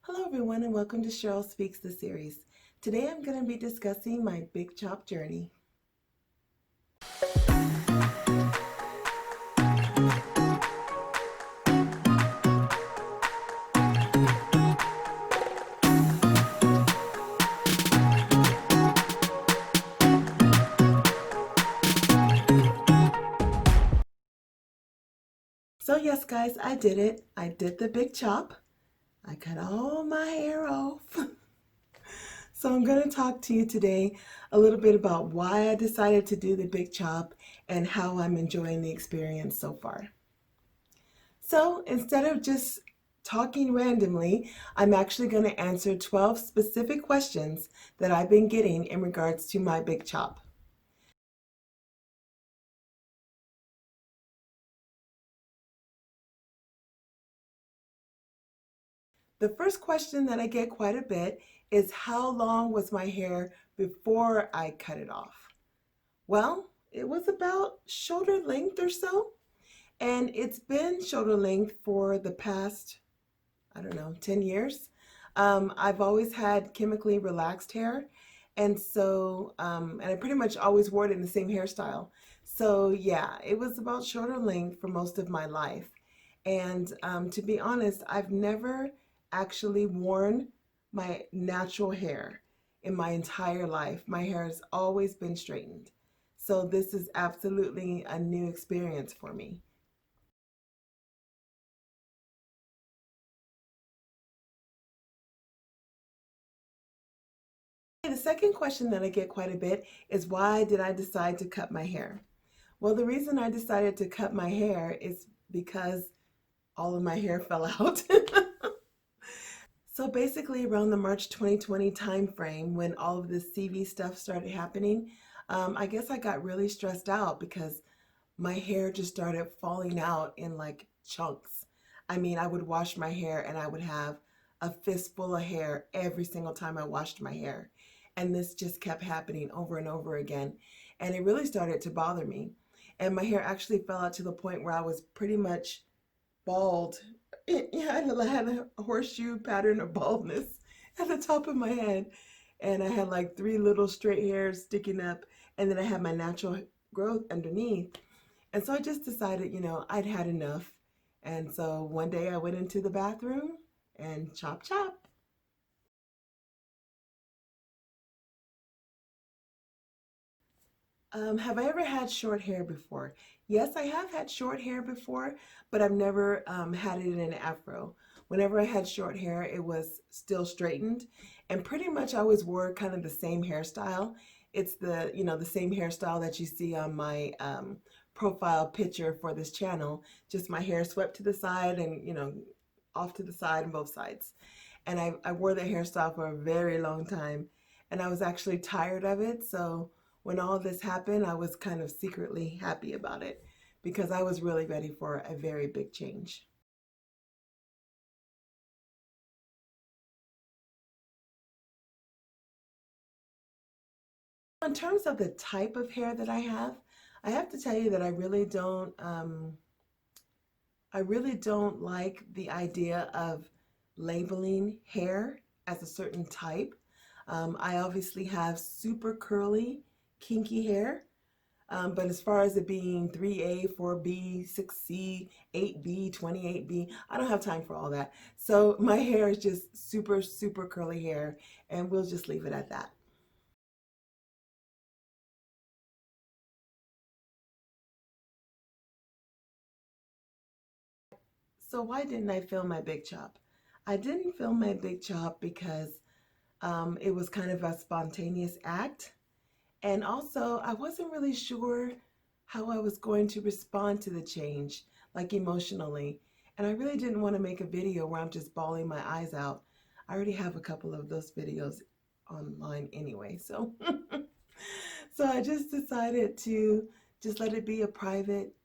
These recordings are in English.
Hello everyone and welcome to Sheryl Speaks the series. Today I'm going to be discussing my big chop journey. So yes guys, I did it. I did the big chop. I cut all my hair off. So I'm going to talk to you today a little bit about why I decided to do the big chop and how I'm enjoying the experience so far. So instead of just talking randomly, I'm actually going to answer 12 specific questions that I've been getting in regards to my big chop. The first question that I get quite a bit is how long was my hair before I cut it off? Well, it was about shoulder length or so. And it's been shoulder length for the past, I don't know, 10 years. I've always had chemically relaxed hair. And I pretty much always wore it in the same hairstyle. So yeah, it was about shoulder length for most of my life. And to be honest, I've never actually worn my natural hair in my entire life. My hair has always been straightened. So this is absolutely a new experience for me. The second question that I get quite a bit is why did I decide to cut my hair? Well, the reason I decided to cut my hair is because all of my hair fell out. So basically around the March 2020 timeframe when all of this CV stuff started happening, I guess I got really stressed out because my hair just started falling out in like chunks. I mean, I would wash my hair and I would have a fistful of hair every single time I washed my hair. And this just kept happening over and over again. And it really started to bother me. And my hair actually fell out to the point where I was pretty much bald. Yeah, I had a horseshoe pattern of baldness at the top of my head. And I had like three little straight hairs sticking up. And then I had my natural growth underneath. And so I just decided, I'd had enough. And so one day I went into the bathroom and chop chop. Have I ever had short hair before? Yes, I have had short hair before, but I've never had it in an afro. Whenever I had short hair, it was still straightened, and pretty much I always wore kind of the same hairstyle. It's the same hairstyle that you see on my profile picture for this channel. Just my hair swept to the side and off to the side and both sides. And I wore that hairstyle for a very long time, and I was actually tired of it. So when all this happened, I was kind of secretly happy about it because I was really ready for a very big change. In terms of the type of hair that I have to tell you that I really don't like the idea of labeling hair as a certain type. I obviously have super curly, kinky hair. But as far as it being 3A, 4B, 6C, 8B, 28B, I don't have time for all that. So my hair is just super, super curly hair, and we'll just leave it at that. So why didn't I film my big chop? I didn't film my big chop because it was kind of a spontaneous act. And also, I wasn't really sure how I was going to respond to the change, like emotionally. And I really didn't want to make a video where I'm just bawling my eyes out. I already have a couple of those videos online anyway. So, so I just decided to just let it be a private,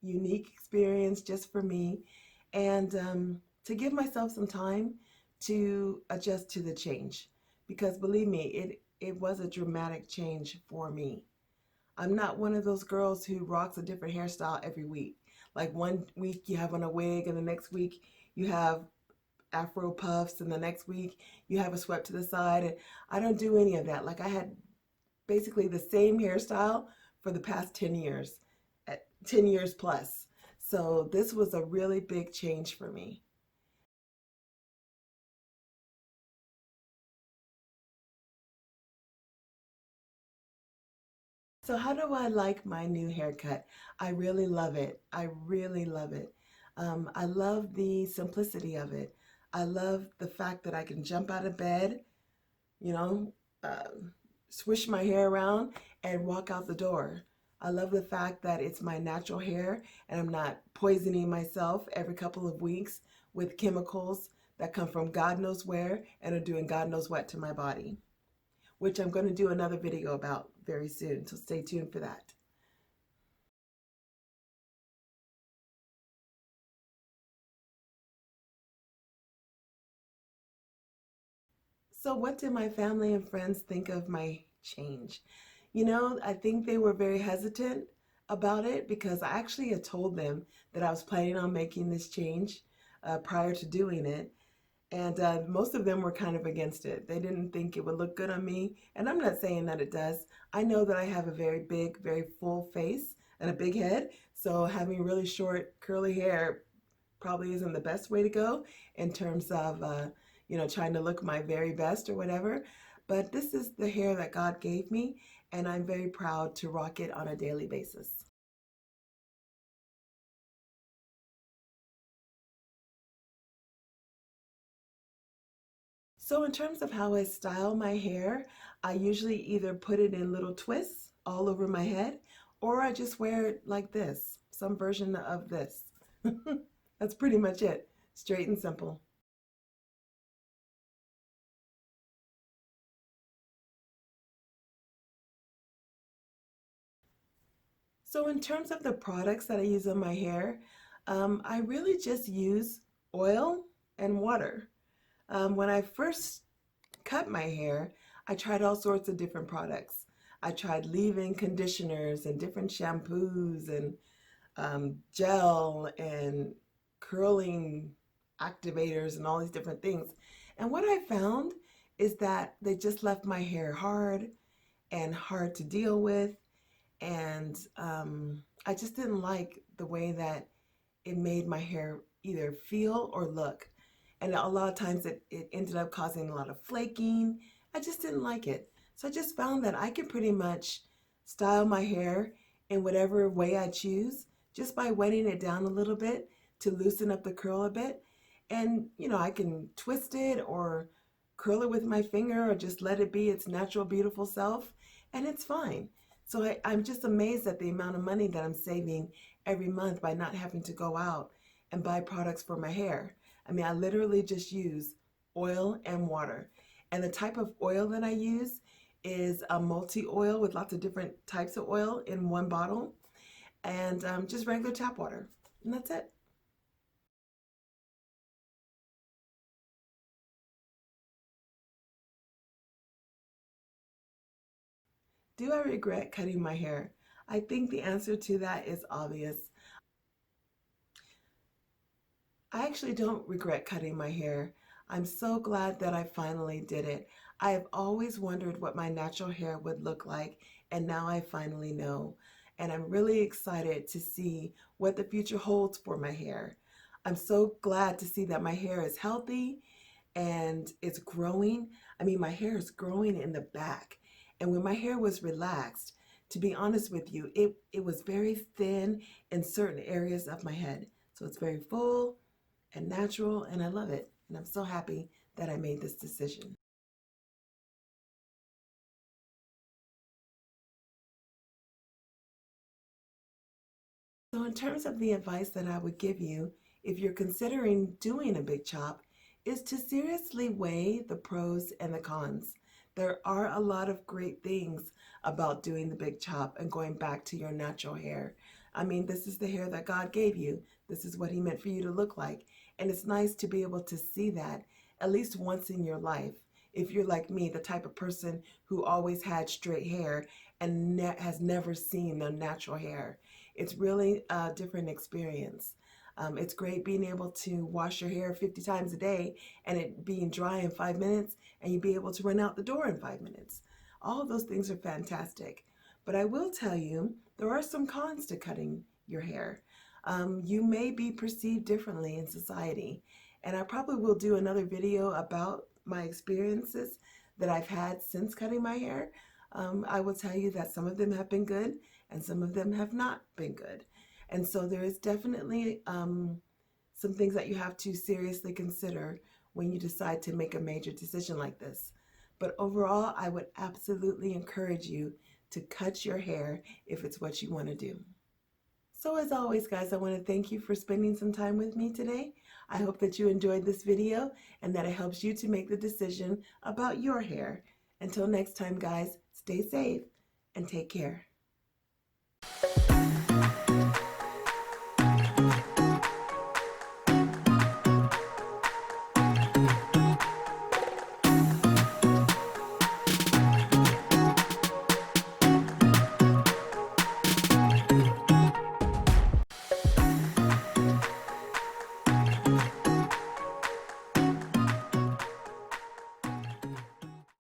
unique experience just for me and to give myself some time to adjust to the change. Because believe me, it was a dramatic change for me. I'm not one of those girls who rocks a different hairstyle every week. Like one week you have on a wig and the next week you have Afro puffs, and the next week you have a swept to the side. And I don't do any of that. Like I had basically the same hairstyle for the past 10 years, 10 years plus. So this was a really big change for me. So how do I like my new haircut? I really love it. I really love it. I love the simplicity of it. I love the fact that I can jump out of bed, you know, uh, swish my hair around and walk out the door. I love the fact that it's my natural hair and I'm not poisoning myself every couple of weeks with chemicals that come from God knows where and are doing God knows what to my body, which I'm going to do another video about very soon. So stay tuned for that. So, what did my family and friends think of my change? I think they were very hesitant about it because I actually had told them that I was planning on making this change prior to doing it. And most of them were kind of against it. They didn't think it would look good on me. And I'm not saying that it does. I know that I have a very big, very full face and a big head. So having really short, curly hair probably isn't the best way to go in terms of, trying to look my very best or whatever. But this is the hair that God gave me, and I'm very proud to rock it on a daily basis. So, in terms of how I style my hair, I usually either put it in little twists all over my head, or I just wear it like this, some version of this. That's pretty much it, straight and simple. So in terms of the products that I use on my hair, I really just use oil and water. When I first cut my hair, I tried all sorts of different products. I tried leave-in conditioners and different shampoos and gel and curling activators and all these different things. And what I found is that they just left my hair hard and hard to deal with, and I just didn't like the way that it made my hair either feel or look. And a lot of times it ended up causing a lot of flaking. I just didn't like it. So I just found that I can pretty much style my hair in whatever way I choose just by wetting it down a little bit to loosen up the curl a bit. And, I can twist it or curl it with my finger or just let it be its natural, beautiful self, and it's fine. So I'm just amazed at the amount of money that I'm saving every month by not having to go out and buy products for my hair. I mean, I literally just use oil and water. And the type of oil that I use is a multi oil with lots of different types of oil in one bottle, and just regular tap water. And that's it. Do I regret cutting my hair? I think the answer to that is obvious. I actually don't regret cutting my hair. I'm so glad that I finally did it. I have always wondered what my natural hair would look like, and now I finally know. And I'm really excited to see what the future holds for my hair. I'm so glad to see that my hair is healthy and it's growing. I mean, my hair is growing in the back. And when my hair was relaxed, to be honest with you, it was very thin in certain areas of my head. So it's very full and natural, and I love it. And I'm so happy that I made this decision. So, in terms of the advice that I would give you if you're considering doing a big chop, is to seriously weigh the pros and the cons. There are a lot of great things about doing the big chop and going back to your natural hair. I mean, this is the hair that God gave you. This is what He meant for you to look like. And it's nice to be able to see that at least once in your life. If you're like me, the type of person who always had straight hair and has never seen the natural hair, it's really a different experience. It's great being able to wash your hair 50 times a day and it being dry in 5 minutes, and you be able to run out the door in 5 minutes. All of those things are fantastic. But I will tell you, there are some cons to cutting your hair. You may be perceived differently in society. And I probably will do another video about my experiences that I've had since cutting my hair. I will tell you that some of them have been good and some of them have not been good. And so there is definitely some things that you have to seriously consider when you decide to make a major decision like this. But overall, I would absolutely encourage you to cut your hair if it's what you want to do. So as always, guys, I want to thank you for spending some time with me today. I hope that you enjoyed this video and that it helps you to make the decision about your hair. Until next time, guys, stay safe and take care.